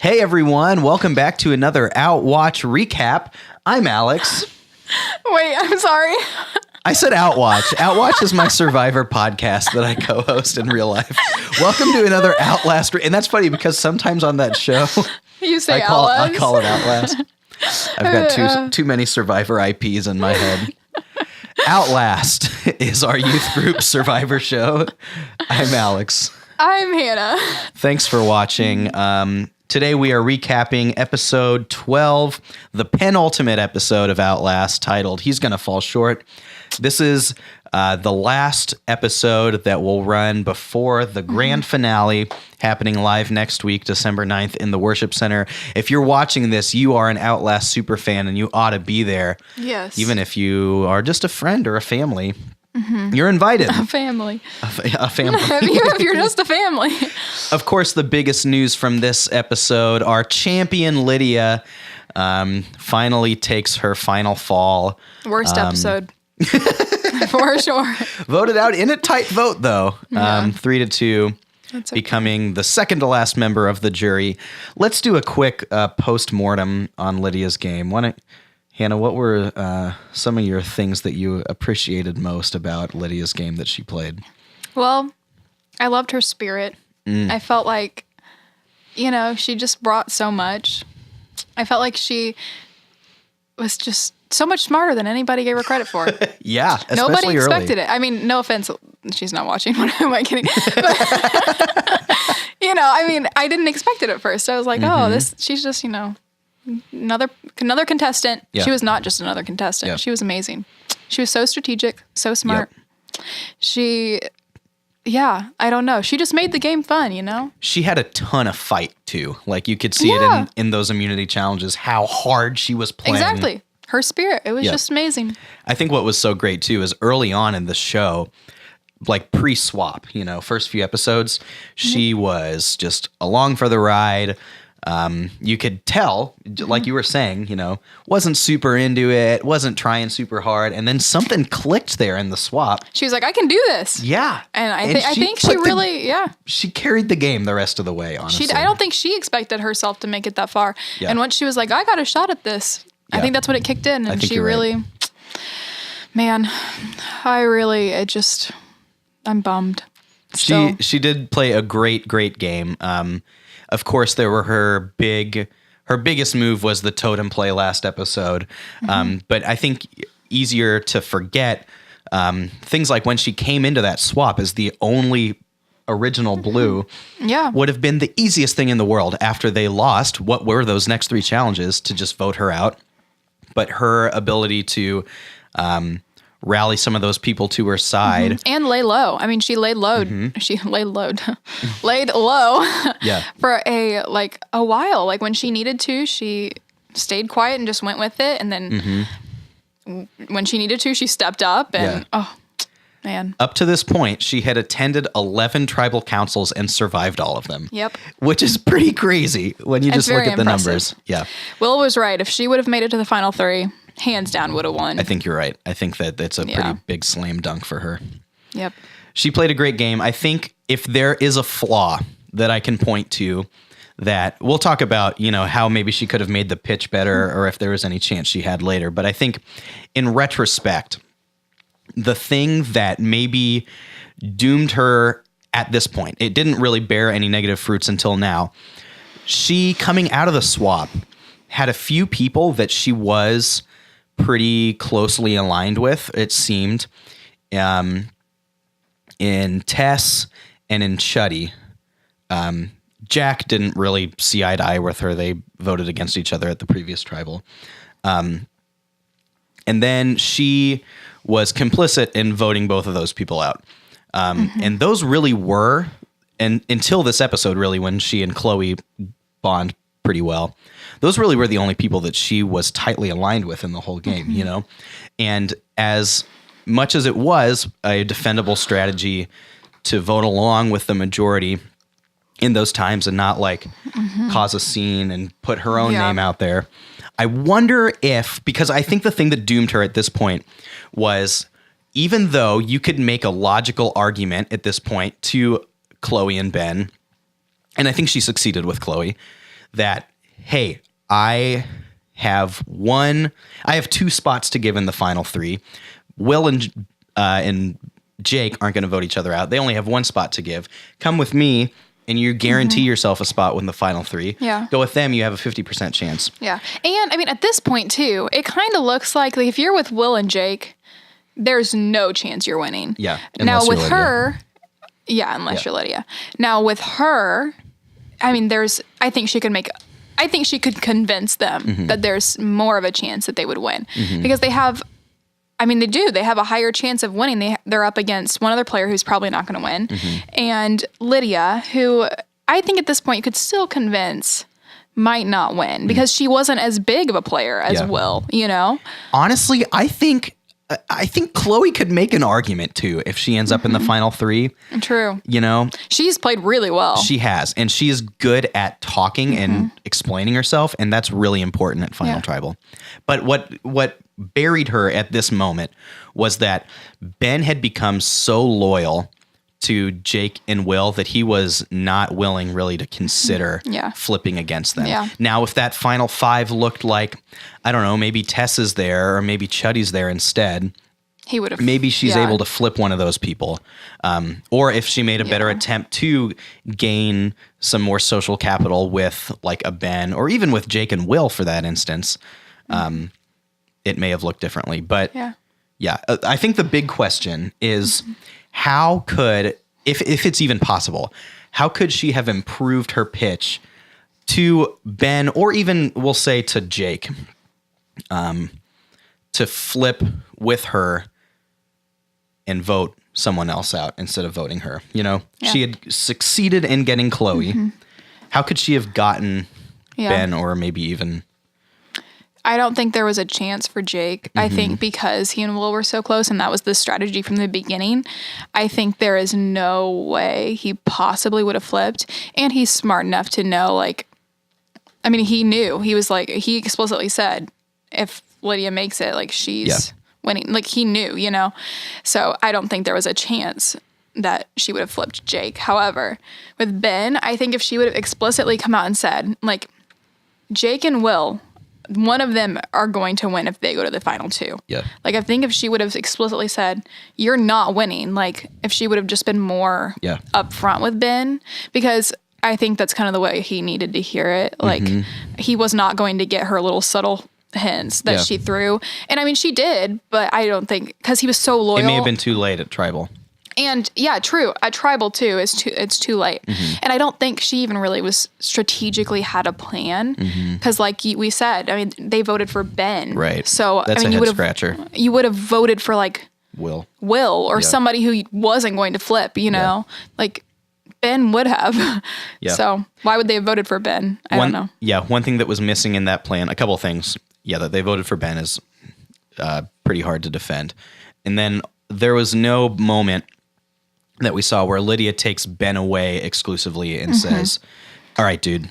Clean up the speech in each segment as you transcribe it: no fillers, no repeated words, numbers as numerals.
Hey everyone, welcome back to another Outwatch recap. I'm Alex. Wait, I'm sorry. I said Outwatch. Outwatch is my Survivor podcast that I co-host in real life. Welcome to another Outlast. And that's funny because sometimes on that show, You say I Outlast. call it Outlast. I've got too many Survivor IPs in my head. Outlast is our youth group Survivor show. I'm Alex. I'm Hannah. Thanks for watching. Today we are recapping episode 12, the penultimate episode of Outlast, titled He's Gonna Fall Short. This is the last episode that will run before the grand finale, happening live next week, December 9th, in the Worship Center. If you're watching this, you are an Outlast super fan, and you ought to be there. Yes. Even if you are just a friend or a family. You're invited. A family. A family. if you're just a family. Of course, the biggest news from this episode, our champion Lydia finally takes her final fall. Worst episode. For sure. Voted out in a tight vote, though. Yeah. 3-2, That's okay. becoming the second to last member of the jury. Let's do a quick post-mortem on Lydia's game. Hannah, what were some of your things that you appreciated most about Lydia's game that she played? Well, I loved her spirit. I felt like, she just brought so much. I felt like she was just so much smarter than anybody gave her credit for. Yeah, especially Nobody early. expected it. I mean, no offense. She's not watching. What am I kidding? But, I didn't expect it at first. I was like, she's just, another contestant. Yeah. She was not just another contestant. Yeah. She was amazing. She was so strategic, so smart. I don't know. She just made the game fun, She had a ton of fight, too. Like, you could see Yeah. it in those immunity challenges, how hard she was playing. Exactly. Her spirit. It was Yeah. just amazing. I think what was so great, too, is early on in the show, like pre-swap, first few episodes, she was just along for the ride. You could tell, like you were saying, wasn't super into it, wasn't trying super hard. And then something clicked there in the swap. She was like, I can do this. Yeah. And I think she really, She carried the game the rest of the way, honestly. I don't think she expected herself to make it that far. Yeah. And once she was like, I got a shot at this, I Yeah. think that's when it kicked in. And think she you're right. really, man, I'm bummed. So, She did play a great game. Of course, there were her biggest move was the totem play last episode. But I think easier to forget things like when she came into that swap as the only original blue yeah. would have been the easiest thing in the world after they lost. What were those next 3 challenges to just vote her out? But her ability to rally some of those people to her side. And lay low. I mean, she laid low. She laid low. Laid low Yeah. for a while. Like when she needed to, she stayed quiet and just went with it. And then when she needed to, she stepped up and, oh, man. Up to this point, she had attended 11 tribal councils and survived all of them. Yep. Which is pretty crazy when you just look very at the impressive. numbers. Yeah. Will was right. If she would have made it to the final 3, hands down would have won. I think you're right. I think that's a pretty big slam dunk for her. Yep. She played a great game. I think if there is a flaw that I can point to, that we'll talk about, how maybe she could have made the pitch better or if there was any chance she had later. But I think in retrospect, the thing that maybe doomed her at this point, it didn't really bear any negative fruits until now. She, coming out of the swap, had a few people that she was pretty closely aligned with, it seemed, in Tess and in Chuddy. Jack didn't really see eye to eye with her. They voted against each other at the previous tribal. And then she was complicit in voting both of those people out. And those really were, and until this episode, really, when she and Chloe bond pretty well, those really were the only people that she was tightly aligned with in the whole game, And as much as it was a defendable strategy to vote along with the majority in those times and not cause a scene and put her own name out there, I wonder if, because I think the thing that doomed her at this point was, even though you could make a logical argument at this point to Chloe and Ben, and I think she succeeded with Chloe, that, hey, I have 2 spots to give in the final 3. Will and Jake aren't going to vote each other out. They only have 1 spot to give. Come with me, and you guarantee yourself a spot in the final 3. Yeah. Go with them, you have a 50% chance. Yeah. And I mean, at this point too, it kind of looks like if you're with Will and Jake, there's no chance you're winning. Yeah. Now with her, unless you're Lydia. Now with her, I mean, I think she could convince them that there's more of a chance that they would win because they have a higher chance of winning. They're up against one other player who's probably not going to win. And Lydia, who I think at this point you could still convince might not win because she wasn't as big of a player as Will, you know? Honestly, I think Chloe could make an argument too if she ends up in the final 3. True. You know? She's played really well. She has. And she's good at talking and explaining herself. And that's really important at Final Tribal. But what buried her at this moment was that Ben had become so loyal to Jake and Will that he was not willing really to consider flipping against them. Yeah. Now, if that final 5 looked like, I don't know, maybe Tess is there or maybe Chuddy's there instead, he would have. Maybe she's able to flip one of those people. Or if she made a better attempt to gain some more social capital with like a Ben or even with Jake and Will for that instance, it may have looked differently. But I think the big question is how could, if it's even possible, how could she have improved her pitch to Ben or even we'll say to Jake to flip with her and vote someone else out instead of voting her? You know, she had succeeded in getting Chloe. How could she have gotten Ben or maybe even... I don't think there was a chance for Jake. I think because he and Will were so close and that was the strategy from the beginning, I think there is no way he possibly would have flipped. And he's smart enough to know, like, I mean, he knew. He was like, he explicitly said, if Lydia makes it, like, she's winning. Like, he knew, you know? So I don't think there was a chance that she would have flipped Jake. However, with Ben, I think if she would have explicitly come out and said, like, Jake and Will... one of them are going to win if they go to the final 2. Yeah. Like, I think if she would have explicitly said, you're not winning, like, if she would have just been more upfront with Ben, because I think that's kind of the way he needed to hear it. Like, he was not going to get her little subtle hints that she threw. And, I mean, she did, but I don't think, because he was so loyal. It may have been too late at Tribal. And yeah, true. At Tribal too, it's too late. And I don't think she even really was strategically had a plan because, like we said, I mean, they voted for Ben, right? So that's I mean, a head scratcher. You would have voted for like Will or somebody who wasn't going to flip. You know, like Ben would have. So why would they have voted for Ben? I don't know. Yeah, one thing that was missing in that plan, a couple of things. Yeah, that they voted for Ben is pretty hard to defend, and then there was no moment that we saw where Lydia takes Ben away exclusively and says, all right, dude,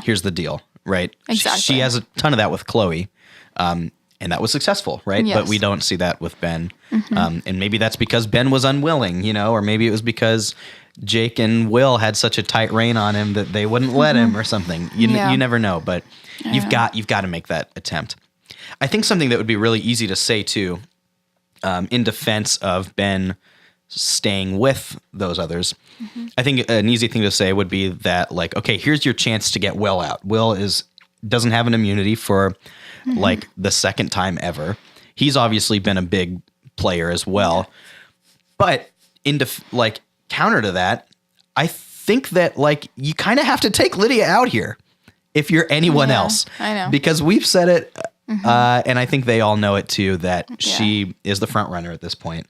here's the deal, right? Exactly. She has a ton of that with Chloe, and that was successful, right? Yes. But we don't see that with Ben. And maybe that's because Ben was unwilling, you know, or maybe it was because Jake and Will had such a tight rein on him that they wouldn't let him or something. You never know, but you've got to make that attempt. I think something that would be really easy to say too, in defense of Ben staying with those others, I think an easy thing to say would be that, like, okay, here's your chance to get Will out. Will doesn't have an immunity for like the second time ever. He's obviously been a big player as well, but counter to that, I think that like you kind of have to take Lydia out here if you're anyone else. I know, because we've said it, and I think they all know it too, that she is the front runner at this point.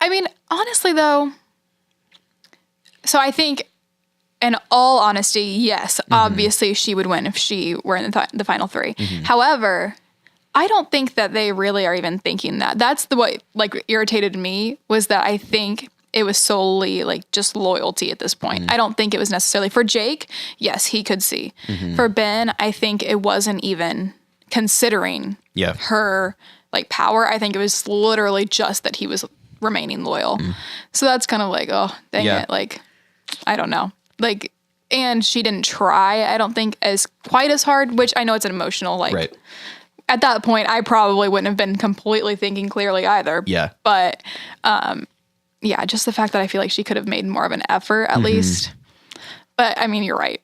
I mean, honestly, though, so I think, in all honesty, yes, obviously she would win if she were in the final 3. However, I don't think that they really are even thinking that. That's what like irritated me, was that I think it was solely like just loyalty at this point. I don't think it was necessarily for Jake. Yes, he could see. For Ben, I think it wasn't even considering her like power. I think it was literally just that he was remaining loyal. So that's kind of like, oh, dang it. Like, I don't know. Like, and she didn't try, I don't think, as quite as hard, which I know it's an emotional, like, Right. at that point, I probably wouldn't have been completely thinking clearly either. Yeah. But, yeah, just the fact that I feel like she could have made more of an effort at least. But, I mean, you're right.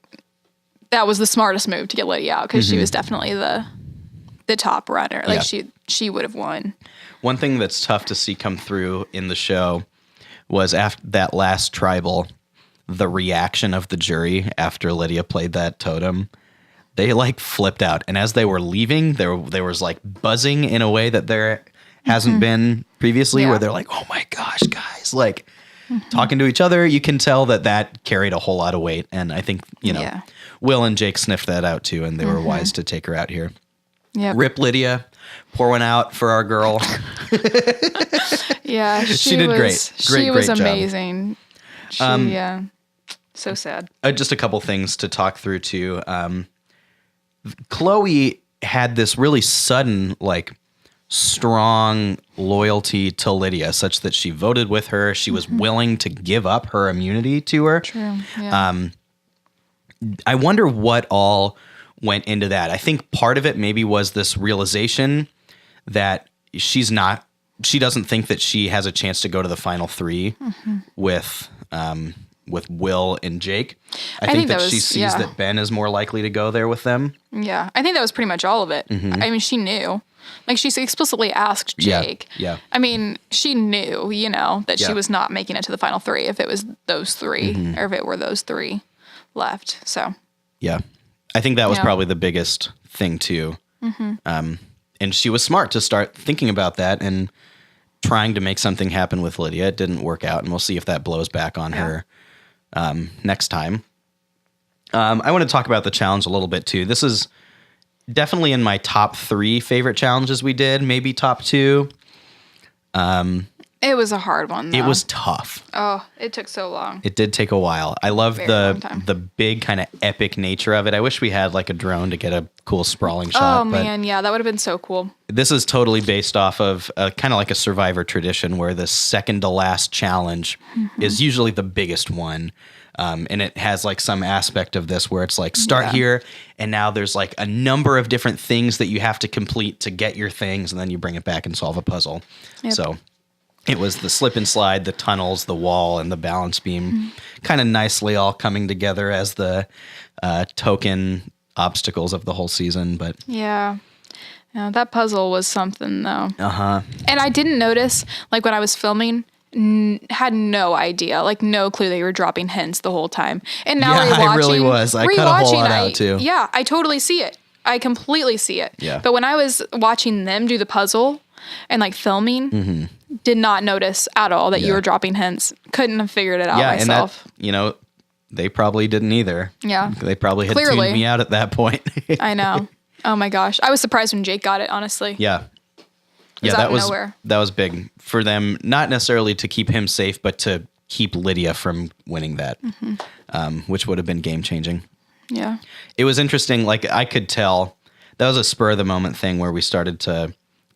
That was the smartest move to get Lydia out because she was definitely the top runner. Like, she would have won. One thing that's tough to see come through in the show was after that last tribal, the reaction of the jury after Lydia played that totem. They like flipped out, and as they were leaving, there was like buzzing in a way that there hasn't been previously, where they're like, "Oh my gosh, guys!" Like talking to each other. You can tell that carried a whole lot of weight, and I think Will and Jake sniffed that out too, and they were wise to take her out here. Yep. Rip Lydia, pour one out for our girl. Yeah, she did great. She was job. amazing. So sad. Just a couple things to talk through too. Chloe had this really sudden, like, strong loyalty to Lydia, such that she voted with her. She was willing to give up her immunity to her. True. Yeah. I wonder what all went into that. I think part of it maybe was this realization that she doesn't think that she has a chance to go to the final three with Will and Jake. I think that she sees that Ben is more likely to go there with them. Yeah. I think that was pretty much all of it. I mean, she knew. Like, she explicitly asked Jake. Yeah. I mean, she knew, that she was not making it to the final three if it was those three, or if it were those three left. So. Yeah. I think that was probably the biggest thing, too. And she was smart to start thinking about that and trying to make something happen with Lydia. It didn't work out, and we'll see if that blows back on her next time. I want to talk about the challenge a little bit too. This is definitely in my top 3 favorite challenges we did, maybe top 2. It was a hard one, though. It was tough. Oh, it took so long. It did take a while. I love the big kind of epic nature of it. I wish we had like a drone to get a cool sprawling shot. Oh man, yeah, that would have been so cool. This is totally based off of kind of like a Survivor tradition where the second to last challenge is usually the biggest one. And it has like some aspect of this where it's like start here, and now there's like a number of different things that you have to complete to get your things, and then you bring it back and solve a puzzle. Yep. So it was the slip and slide, the tunnels, the wall, and the balance beam kind of nicely all coming together as the token obstacles of the whole season. But yeah, that puzzle was something though. And I didn't notice, like when I was filming, had no idea, like no clue they were dropping hints the whole time. And now rewatching, I really was. I cut a whole lot out too. Yeah, I totally see it. I completely see it. Yeah. But when I was watching them do the puzzle and like filming, did not notice at all that you were dropping hints. Couldn't have figured it out myself. And that, they probably didn't either. Yeah. They probably had tuned me out at that point. I know. Oh my gosh. I was surprised when Jake got it, honestly. Yeah. Yeah, that was big for them, not necessarily to keep him safe, but to keep Lydia from winning that, which would have been game changing. Yeah. It was interesting. Like, I could tell that was a spur of the moment thing where we started to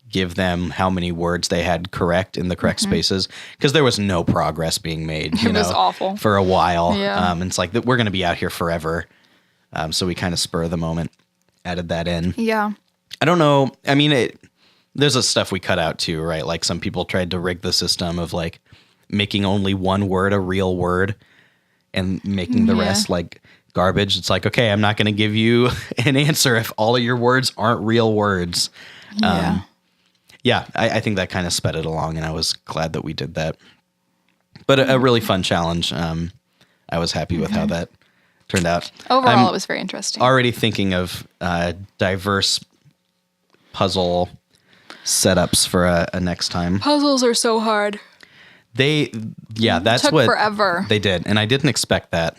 give them how many words they had correct in the correct spaces, because there was no progress being made. It was awful for a while. Yeah. And it's like we're going to be out here forever. So we kind of spur of the moment added that in. Yeah. I don't know. I mean, there's a stuff we cut out too, right? Like some people tried to rig the system of like making only one word a real word and making the rest like garbage. It's like, okay, I'm not going to give you an answer if all of your words aren't real words. Yeah. I think that kind of sped it along, and I was glad that we did that. But a really fun challenge. I was happy with how that turned out. Overall, it was very interesting. Already thinking of diverse puzzle setups for a next time. Puzzles are so hard. That's took what forever. They did, and I didn't expect that.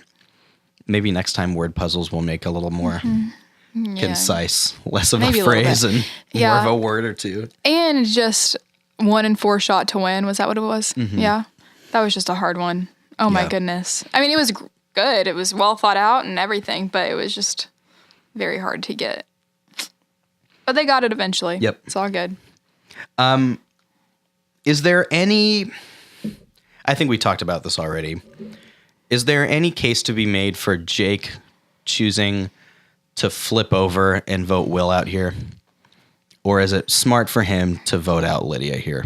Maybe next time word puzzles will make a little more concise, less of Maybe a phrase and more of a word or two. And just 1 in 4 shot to win. Was that what it was? Yeah. That was just a hard one. Oh my goodness. I mean, it was good. It was well thought out and everything, but it was just very hard to get. But they got it eventually. Yep. It's all good. Is there any, I think we talked about this already. Is there any case to be made for Jake choosing to flip over and vote Will out here? Or is it smart for him to vote out Lydia here?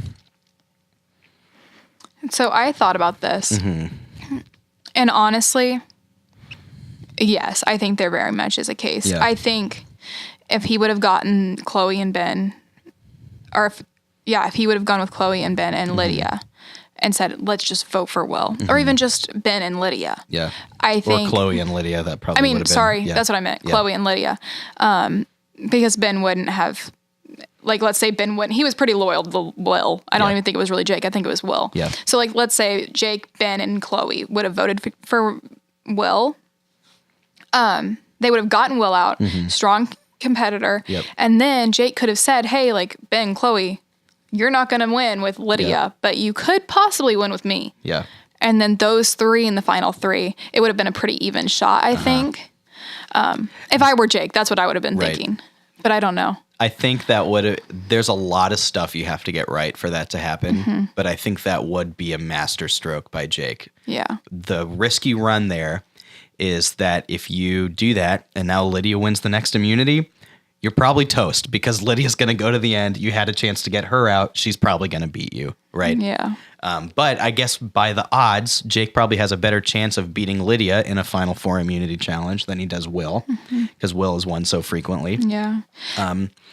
So I thought about this. Mm-hmm. And honestly, yes, I think there very much is a case. Yeah. I think if he would have gotten Chloe and Ben, or if he would have gone with Chloe and Ben and Lydia and said, let's just vote for Will, or even just Ben and Lydia. Yeah. I think. Or Chloe and Lydia, that probably would have been. Sorry, yeah. that's what I meant. Yeah. Chloe and Lydia. Because Ben wouldn't have, like, let's say Ben wouldn't, he was pretty loyal to Will. I don't even think it was really Jake. I think it was Will. Yeah. So, like, let's say Jake, Ben, and Chloe would have voted for Will. They would have gotten Will out, strong competitor. Yep. And then Jake could have said, hey, like, Ben, Chloe, you're not going to win with Lydia, but you could possibly win with me. Yeah. And then those three in the final three, it would have been a pretty even shot, I think. If I were Jake, that's what I would have been thinking. But I don't know. I think that there's a lot of stuff you have to get right for that to happen. But I think that would be a masterstroke by Jake. Yeah. The risk you run there is that if you do that and now Lydia wins the next immunity, you're probably toast because Lydia's going to go to the end. You had a chance to get her out. She's probably going to beat you, right? Yeah. But I guess by the odds, Jake probably has a better chance of beating Lydia in a Final Four immunity challenge than he does Will, because Will has won so frequently. Yeah.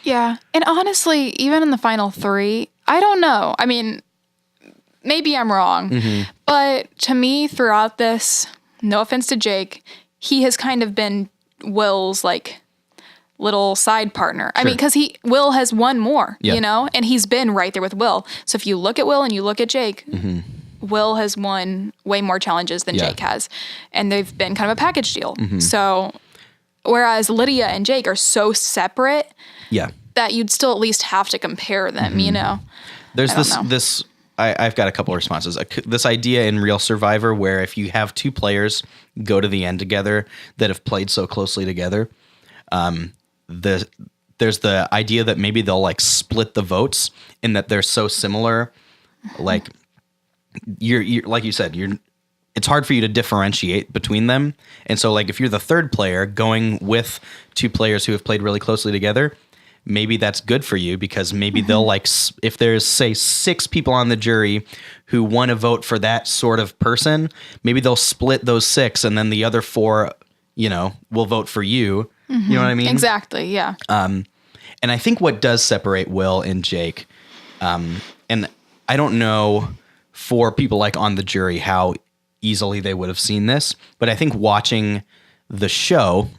Yeah. And honestly, even in the final three, I don't know. I mean, maybe I'm wrong, but to me throughout this, no offense to Jake, he has kind of been Will's like little side partner. I mean, because Will has won more, you know, and he's been right there with Will. So if you look at Will and you look at Jake, Will has won way more challenges than Jake has, and they've been kind of a package deal. So whereas Lydia and Jake are so separate, that you'd still at least have to compare them, you know. There's I've got a couple of responses. This idea in Real Survivor where if you have two players go to the end together that have played so closely together, there's the idea that maybe they'll like split the votes in that they're so similar. Like you're like you said, it's hard for you to differentiate between them. And so like if you're the third player going with two players who have played really closely together, maybe that's good for you because maybe they'll like, if there's say 6 people on the jury who want to vote for that sort of person, maybe they'll split those 6 and then the other 4, you know, will vote for you. You know what I mean? Exactly. Yeah. And I think what does separate Will and Jake, and I don't know for people like on the jury how easily they would have seen this, but I think watching the show,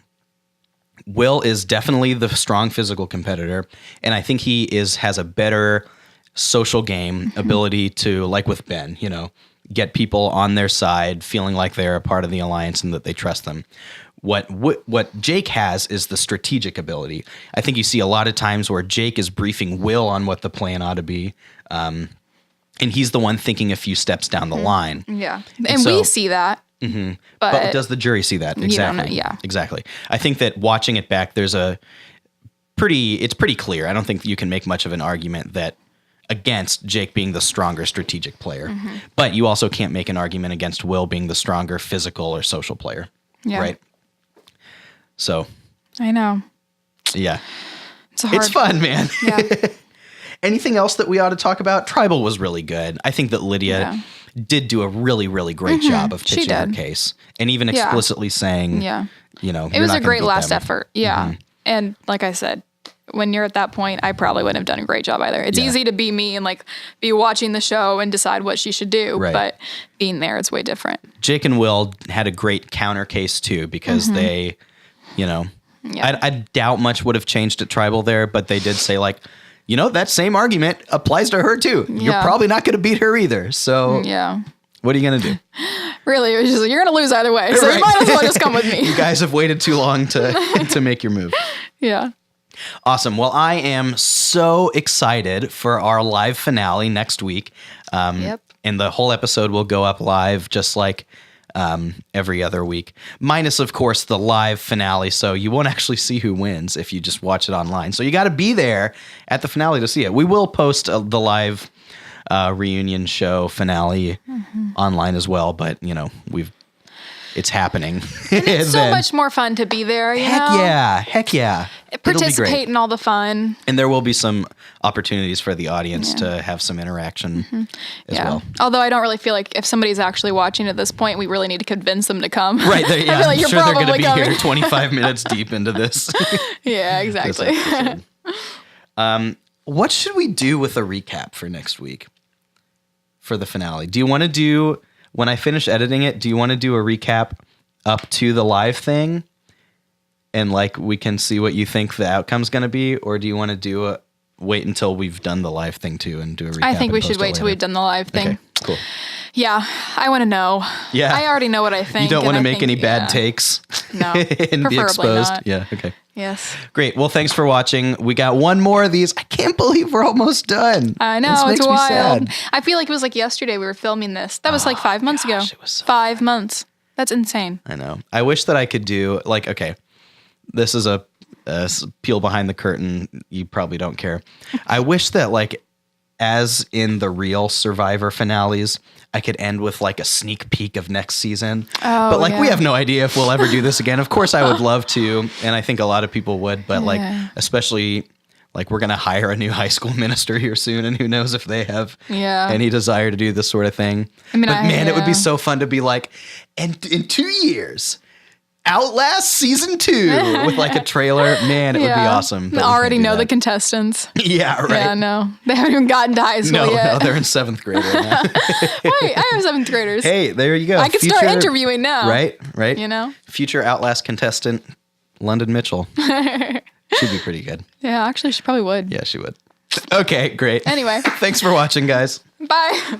Will is definitely the strong physical competitor, and I think he has a better social game ability to, like with Ben, you know, get people on their side, feeling like they're a part of the alliance and that they trust them. What Jake has is the strategic ability. I think you see a lot of times where Jake is briefing Will on what the plan ought to be, and he's the one thinking a few steps down the line. Yeah, and so, we see that. But does the jury see that? Exactly. You don't know, yeah. Exactly. I think that watching it back, it's pretty clear. I don't think you can make much of an argument that against Jake being the stronger strategic player. But you also can't make an argument against Will being the stronger physical or social player. Yeah. Right? So. I know. Yeah. It's fun, man. Yeah. Anything else that we ought to talk about? Tribal was really good. I think that Lydia did do a really, really great job of pitching her case. And even explicitly saying, you know, it was a great last effort. Yeah. And like I said, when you're at that point, I probably wouldn't have done a great job either. It's easy to be me and like be watching the show and decide what she should do. Right. But being there, it's way different. Jake and Will had a great counter case too, because they, you know, I doubt much would have changed at Tribal there, but they did say like, you know, that same argument applies to her too. Yeah. You're probably not going to beat her either. So what are you going to do? Really, it was just like, you're going to lose either way. So you might as well just come with me. You guys have waited too long to make your move. Yeah. Awesome. Well, I am so excited for our live finale next week. And the whole episode will go up live just like every other week, minus, of course, the live finale. So you won't actually see who wins if you just watch it online. So you got to be there at the finale to see it. We will post the live reunion show finale online as well. But, you know, it's happening. It's so much more fun to be there, you Heck know? yeah. Heck yeah. It'll be great. Participate in all the fun. And there will be some opportunities for the audience to have some interaction as well. Although I don't really feel like if somebody's actually watching at this point, we really need to convince them to come. Right. There, yeah. I feel like I'm you're sure they're going to probably be coming. here 25 minutes deep into this. Yeah, exactly. What should we do with a recap for next week for the finale? Do you want to do, when I finish editing it, do you want to do a recap up to the live thing? And like we can see what you think the outcome's going to be? Or do you want to wait until we've done the live thing too and do a recap? I think we should wait till we've done the live thing. Okay, cool. Yeah, I want to know. Yeah. I already know what I think. You don't want to make any bad yeah. takes. No, and be preferably exposed. not. Yeah, okay. Yes. Great. Well, thanks for watching. We got one more of these. I can't believe we're almost done. I know, This it's makes me wild. sad. I feel like it was like yesterday we were filming this. That was like 5 months ago. It was so 5 months. That's insane. I know. I wish that I could do like, okay, this is a peel behind the curtain. You probably don't care. I wish that like, as in the real Survivor finales, I could end with like a sneak peek of next season. Oh, but like, we yeah. have no idea if we'll ever do this again. Of course, I would love to. And I think a lot of people would. But like, Yeah. especially like we're going to hire a new high school minister here soon. And who knows if they have Yeah. any desire to do this sort of thing. I mean, but man, it would be yeah. so fun to be like, and in 2 years, Outlast season 2 with like a trailer. Man, it would be awesome. but I we can't already do know the that. contestants. Yeah, right. Yeah, no. They haven't even gotten to high school No, yet. they're in 7th grade right now. Wait, I have 7th graders. Hey, there you go. I can start interviewing now. Right. You know? Future Outlast contestant, London Mitchell. She'd be pretty good. Yeah, actually, she probably would. Yeah, she would. Okay, great. Anyway. Thanks for watching, guys. Bye.